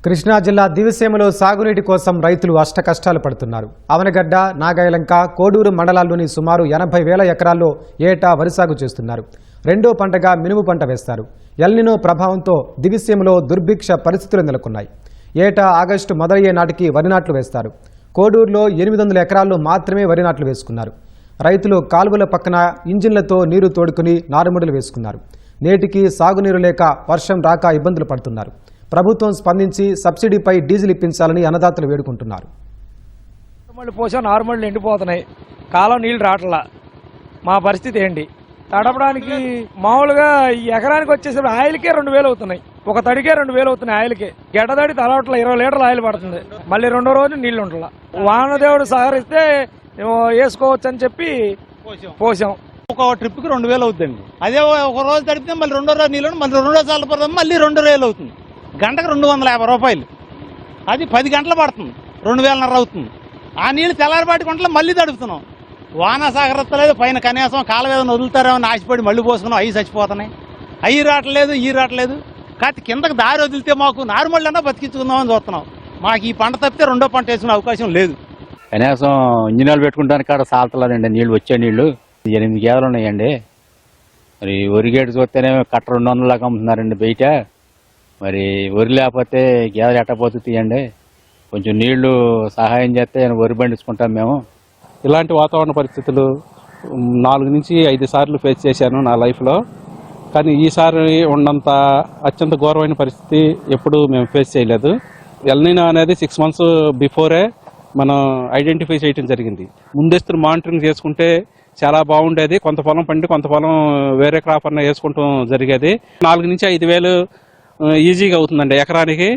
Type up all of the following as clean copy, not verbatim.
కృష్ణా జిల్లా దివిసీమలో సాగునీటి కోసం రైతులు అష్టకష్టాలు పడుతున్నారు. అవనగడ్డ, నాగాయలంక, కోడూరు మండలాల్లోని సుమారు 80,000 ఎకరాల్లో ఏటా వరి సాగు చేస్తున్నారు. రెండో పంటగా మినుము పంట వేస్తారు. ఎల్నినో ప్రభావంతో దివిసీమలో దుర్భిక్ష పరిస్థితులు నెలకొన్నాయి. ఏటా ఆగస్టు మొదలయ్యే నాటికి వరి నాట్లు వేస్తారు. కోడూరులో 800 ఎకరాల్లో మాత్రమే వరి నాట్లు వేసుకున్నారు. రైతులు కాలువల పక్కన ఇంజిన్లతో నీరు తోడుకుని నారుమడులు వేసుకున్నారు. నేటికి సాగునీరు లేక వర్షం రాక ఇబ్బందులు పడుతున్నారు. ప్రభుత్వం స్పందించి సబ్సిడీపై డీజిల్ ఇప్పించాలని అన్నదాతలు వేడుకుంటున్నారు. నార్మల్ ఎండిపోతున్నాయి, కాలం నీళ్లు రావట్లా. మా పరిస్థితి ఏంటి? తడపడానికి మామూలుగా ఈ ఎకరానికి వచ్చేసరికి ఆయిల్కే 2,000 అవుతున్నాయి. ఒక తడికే 2,000 అవుతున్నాయి ఆయిల్కే. గడ్డదడి తలవట్ల 20 లీటర్ల ఆయిల్ పడుతుంది. మళ్ళీ రెండో రోజు నీళ్లు ఉంటలా. వానదేవుడు సహకరిస్తే వేసుకోవచ్చు అని చెప్పి పోసాం. ఒక ట్రిప్ కి 2,000 అవుతుందండి. అదే ఒక రోజు తడిపితే మళ్ళీ రెండో రోజు నీళ్ళు, మళ్ళీ రెండో సార్లు పడుతుంది, మళ్ళీ 2,000 అవుతుంది. గంటకు 250 రూపాయలు. అది 10 గంటలు పడుతుంది, 2,500 అవుతుంది. ఆ నీళ్లు తెల్లారిపాటి గంటలు మళ్ళీ తడుపుతున్నాం. వాన సహకరిస్తలేదు. పైన కనీసం కాలువ ఏదైనా వదులుతారేమో ఆశపడి మళ్ళీ పోసుకున్నాం. అవి చచ్చిపోతున్నాయి. అవి రావట్లేదు, ఈ రావట్లేదు. కాకపోతే కిందకి దారి వదిలితే మాకు నార్మల్గా బతికించుకుందామని చూస్తున్నాం. మాకు ఈ పంట తప్పితే రెండో పంట వేసుకునే అవకాశం లేదు. కనీసం ఇంజినాలు పెట్టుకుంటానికి కాడ సాల్తలేదండి. నీళ్లు వచ్చే నీళ్లు 8 గేదెలు ఉన్నాయండి. మరి వరి గేటు చూస్తేనే కట్ట 200 లాగా అమ్ముతున్నారండి బయట. మరి వరి లేకపోతే గేదెలు ఎట్టపోతుందండి. కొంచెం నీళ్లు సహాయం చేస్తే వరి పండించుకుంటాం మేము. ఇలాంటి వాతావరణ పరిస్థితులు 4 నుంచి 5 సార్లు ఫేస్ చేశాను నా లైఫ్లో. కానీ ఈసారి ఉన్నంత అత్యంత ఘోరమైన పరిస్థితి ఎప్పుడు మేము ఫేస్ చేయలేదు. ఎల్నినో అనేది 6 months బిఫోరే మనం ఐడెంటిఫై చేయడం జరిగింది. ముందస్తు మానిటరింగ్ చేసుకుంటే చాలా బాగుండేది. కొంత పొలం పండి కొంత పొలం వేరే క్రాప్ అన్న వేసుకుంటాం జరిగేది. 4 నుంచి 5,000 ఈజీగా అవుతుందండి ఎకరానికి.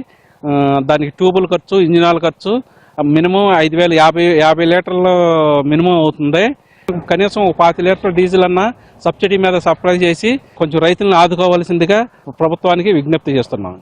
దానికి ట్యూబుల్ ఖర్చు, ఇంజినాల ఖర్చు మినిమం 5,000, 50 లీటర్లు మినిమం అవుతుంది. కనీసం 5 లీటర్ల డీజిల్ అన్నా సబ్సిడీ మీద సప్లై చేసి కొంచెం రైతులను ఆదుకోవాల్సిందిగా ప్రభుత్వానికి విజ్ఞప్తి చేస్తున్నాం.